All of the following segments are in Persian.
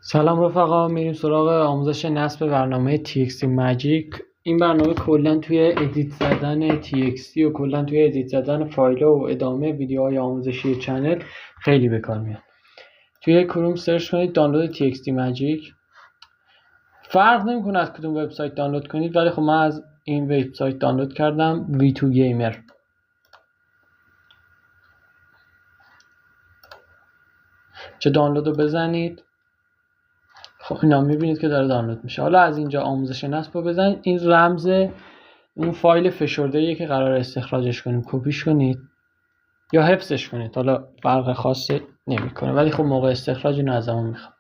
سلام رفقا، میریم سراغ آموزش نصب برنامه TXT ماجیک. این برنامه کلا توی ادیت زدن TXT و کلا توی ادیت زدن فایل‌ها و ادامه ویدیوهای آموزشی چنل خیلی به کار میاد. توی کروم سرچ کنید دانلود TXT ماجیک. فرق نمیکنه از کدوم وبسایت دانلود کنید، ولی خب من از این وبسایت دانلود کردم، V2 Gamer. چه دانلود رو بزنید. خب اینا میبینید که داره دانلود میشه. حالا از اینجا آموزش نصب رو بزنید. این رمز اون فایل فشرده‌ایه که قرار استخراجش کنیم، کپیش کنید یا حفظش کنید. حالا فرق خاصی نمیکنه، ولی خب موقع استخراج اینو ازمون میخوام.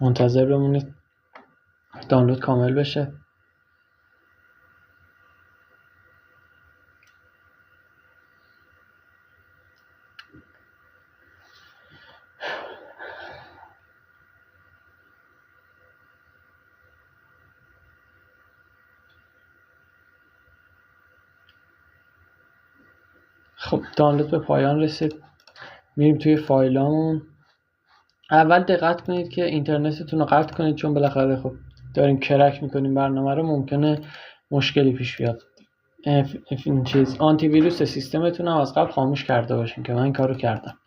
منتظر بمونید دانلود کامل بشه. خب دانلود به پایان رسید. میریم توی فایلامون. اول دقت کنید که اینترنتتون رو قطع کنید، چون بالاخره خب داریم کرک میکنیم برنامه رو، ممکنه مشکلی پیش بیاد. این چیز آنتی ویروس سیستمتون هم از قبل خاموش کرده باشین که من این کارو کردم.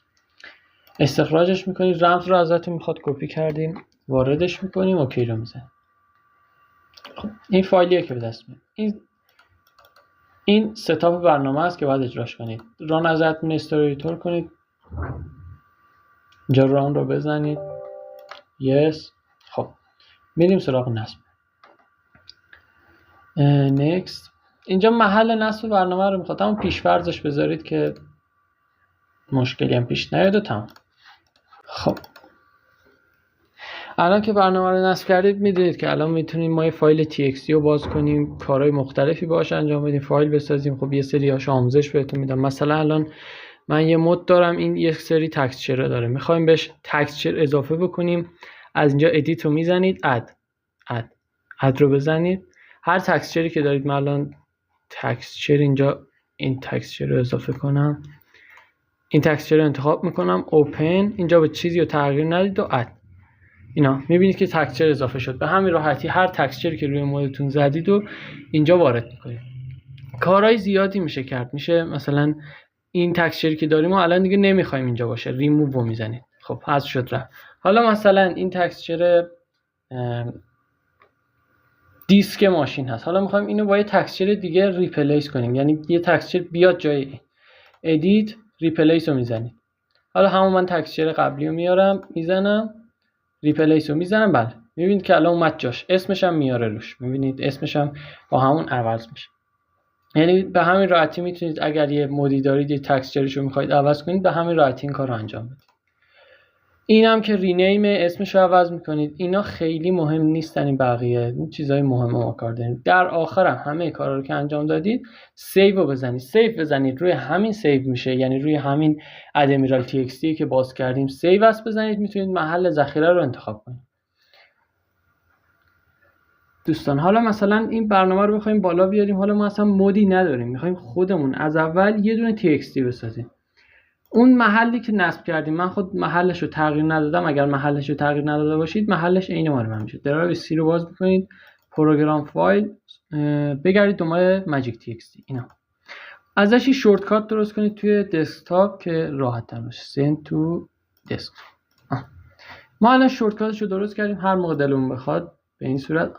استخراجش میکنید، رمز رو ازتون میخواد کپی کردیم، واردش میکنیم، اوکی رو میزنیم. خب این فایلیه که به دست میاد. این ستاپ برنامه است که باید اجراش کنید. ران از ادمنستریتور کنید. اینجا ران رو بزنید. یس. خب میریم سراغ نصب. نکست. اینجا محل نصب برنامه رو میخواد، اما پیش‌فرضش بذارید که مشکلی هم پیش نیاد و تمام. خب الان که برنامه رو نصب کردید، میدونید که الان میتونیم ما یه فایل TXT رو باز کنیم، کارهای مختلفی باهاش انجام بدیم، فایل بسازیم. خب یه سری هاش آموزش بهتون میدم. مثلا الان من یه مود دارم، این یک سری تکسچر داره، میخوایم بهش تکسچر اضافه بکنیم. از اینجا ادیت رو میزنید، اد رو بزنید. هر تکسچری که دارید، من الان تکسچر اینجا این تکسچر رو اضافه کنم، این تکسچر رو انتخاب میکنم، اوپن. اینجا به چیزی رو تغییر ندید و اد. اینا میبینید که تکسچر اضافه شد. به همین راحتی هر تکسچری که روی مودتون زدید و اینجا وارد میکنید. کارهای زیادی میشه کرد. میشه مثلا این تکسچری که داریم و الان دیگه نمیخوایم اینجا باشه، ریموو رو میزنید. خب حذف شد رفت. حالا مثلا این تکسچر دیسک ماشین هست، حالا میخوایم اینو با یه تکسچر دیگه ریپلیس کنیم، یعنی یه تکسچر بیاد جای ادیت، ریپلیس رو میزنید. حالا همون من تکسچر قبلی رو میارم میزنم، ریپلیس رو میزنم. بله میبینید که الان اومد جاش، اسمش هم میاره روش، میبینید اسمش هم با همون عوض میشه. یعنی به همین راحتی میتونید اگر یه مودی دارید، یه تکسچرش رو میخواید عوض کنید، به همین راحتی این کار رو انجام بدید. اینم که رینیم، اسمش رو عوض میکنید. اینا خیلی مهم نیستن، این بقیه این چیزای مهمه ما کار داریم. در آخرم همه کارا رو که انجام دادید، سیو رو بزنید. سیو بزنید، روی همین سیو میشه، یعنی روی همین ادمیرال TXT که باز کردیم سیو اس بزنید. میتونید محل ذخیره رو انتخاب کنید. دوستان حالا مثلا این برنامه رو بخوایم بالا بیاریم، حالا ما اصلا مودی نداریم، میخوایم خودمون از اول یه دونه TXT بسازیم. اون محلی که نصب کردیم، من خود محلش رو تغییر ندادم. اگر محلش رو تغییر نداده باشید، محلش عین مال من میشه. درایو سی رو باز میکنید، پروگرام فایل، بگردید دنبال ماجیک TXT. اینا ازش شورتکات درست کنید توی دسکتاپ که راحت تر باشه. سند تو دسکتاپ. ما الان شورتکاتش رو درست کردیم، هر موقع دلمون بخواد به این صورت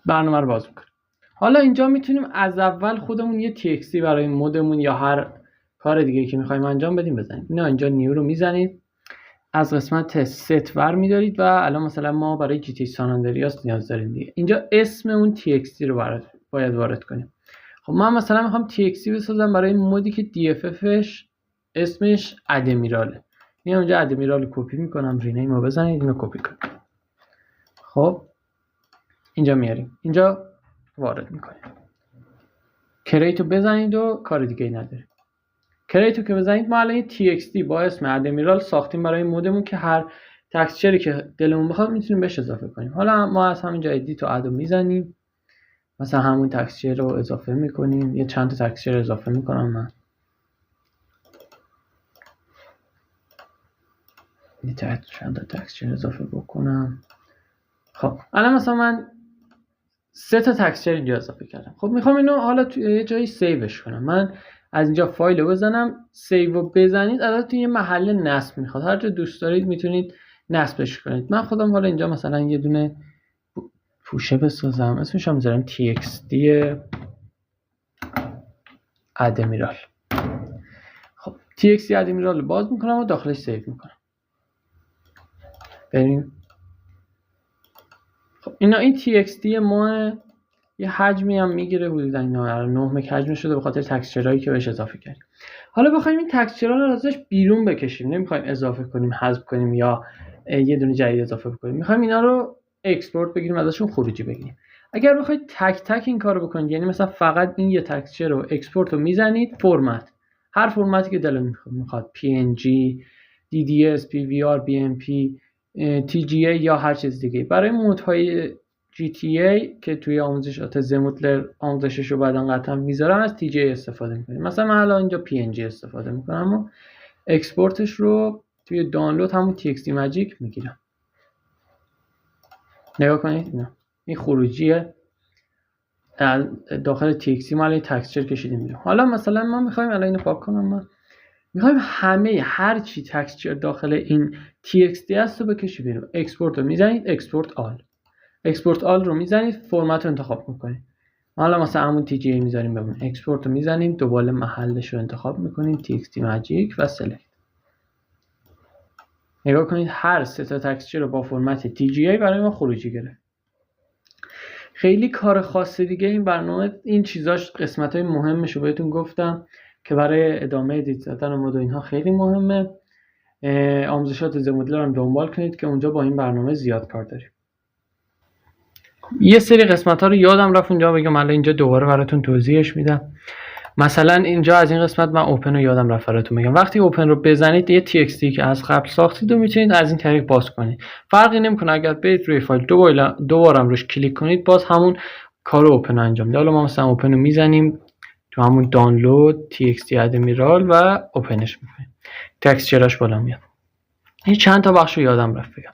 برنامه رو باز میکنیم. حالا اینجا میتونیم از اول خودمون یه TXT برای مودمون یا هر کار دیگه که میخوایم انجام بدیم بزنیم. اینا اینجا نیو رو میزنید، از قسمت ست ور میدارید و الان مثلا ما برای جی تی سان آندریاس نیاز داریم دیگه. اینجا اسم اون TXT رو باید وارد کنیم. خب من مثلا میخوام TXT بسازم برای مودی که DFFش اسمش ادمیراله. میام اونجا ادمیرال رو کپی میکنم، رینیم رو بزنید، اینو کپی کنید. خب اینجا میاریم، اینجا وارد میکنیم. کریتو بزنید و کار دیگه ای نداره. کریتو که بزنید، ما الان TXT با اسم ادمیرال ساختیم برای مودمون که هر تکسچری که دلمون بخواد میتونیم بهش اضافه کنیم. حالا ما از همینجا ادیت و ادو میزنیم مثلا همون تکسچر رو اضافه میکنیم، یه چند تا تکسچر اضافه میکنم من. یه چند تا تکسچر اضافه بکنم. خب الان مثلا من 3 تا تکسچر اینجا اضافه کردم. خب میخوام اینو حالا توی یه جایی سیوش کنم. من از اینجا فایل رو بزنم، سیو رو بزنید، ازتون یه محل نصب میخواد. هر جا دوست دارید میتونید نصبش کنید. من خودم حالا اینجا مثلا یه دونه پوشه بسازم، اسمش هم میذارم txt ادمیرال. خب txt ادمیرال رو باز میکنم و داخلش سیو میکنم. بریم. خب این txt ما یه حجمی هم میگیره، حدودا 9 مگ حجم شده به خاطر تکسچرهایی که بهش اضافه کردیم. حالا بخوایم این تکسچرها رو ازش بیرون بکشیم، نمیخوایم اضافه کنیم، حذف کنیم یا یه دونه جدید اضافه کنیم، میخوایم اینا رو اکسپورت بگیریم، ازشون خروجی بگیریم. اگر بخواید تک تک این کارو بکنید، یعنی مثلا فقط این یه تکسچر رو اکسپورت رو میزنید فرمت، هر فرمتی که دلتون میخواد، png dds pvr bmp tga یا هر چیز دیگه. برای مودهای GTA که توی آموزشات زموتلر آموزشش رو بعداً قطعا میذارم از TGA استفاده میکنیم. مثلا من الان اینجا PNG استفاده میکنم و اکسپورتش رو توی دانلود همون TXT ماجیک میگیرم. نگاه کنید این خروجیه داخل TXT ما الان تکسچر کشیدیم بیرون. حالا مثلا ما میخوایم الان اینو پاک کنم، من میخوایم همه هر چی تکسچر داخل این TXT هست رو بکشی بیرون. اکسپورت رو میزنید، اکسپورت آل رو میزنید، فرمت رو انتخاب میکنید. حالا مثلا همون TGA میذاریم بمونه. اکسپورت رو میزنیم، دوباره محلش رو انتخاب میکنیم، TXT ماجیک و سلکت. نگاه کنید هر 3 تا تکسچر رو با فرمت TGA برای ما خروجی گرفت. خیلی کار خاص دیگه این برنامه، این چیزاش قسمت‌های مهمش رو بهتون گفتم که برای ادامه ادیت زدن مود و اینها خیلی مهمه. آموزشات زمودلر رو دنبال کنید که اونجا با این برنامه زیاد کار داریم. یه سری قسمت ها رو یادم رفت اونجا بگم، الان اینجا دوباره براتون توضیحش میدم. مثلا اینجا از این قسمت من اوپن رو یادم رفت براتون بگم. وقتی اوپن رو بزنید یه txt که از قبل ساختید و میتونید از این طریق باز کنید. فرقی نمیکنه اگر برید روی فایل دوبارم روش کلیک کنید باز همون کارو اوپن انجام میده. حالا ما مثلا اوپن رو میزنیم تو همون دانلود txt ادمیرال و اوپنش میکنیم، تکسچراش بالا میاد. این چند تا بخش رو یادم رفت بگم.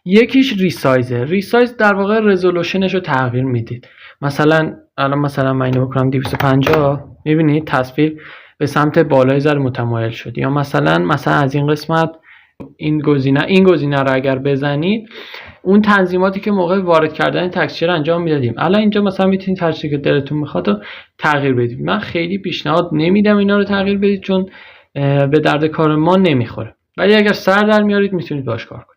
یکیش ریسایز در واقع رزولوشنش رو تغییر میدید. مثلا الان مثلا من اینو بکنم 250، میبینید تصویر به سمت بالای ذره متمایل شد. یا مثلا از این قسمت این گزینه رو اگر بزنید اون تنظیماتی که موقع وارد کردن تکسچر انجام میدادیم الان اینجا مثلا میتونید هر چیزی که دلتون میخواد رو تغییر بدید. من خیلی پیشنهاد نمیدم اینا رو تغییر بدید چون به درد کار ما نمیخوره، ولی اگر سر در میارید میتونید باش کار کنید.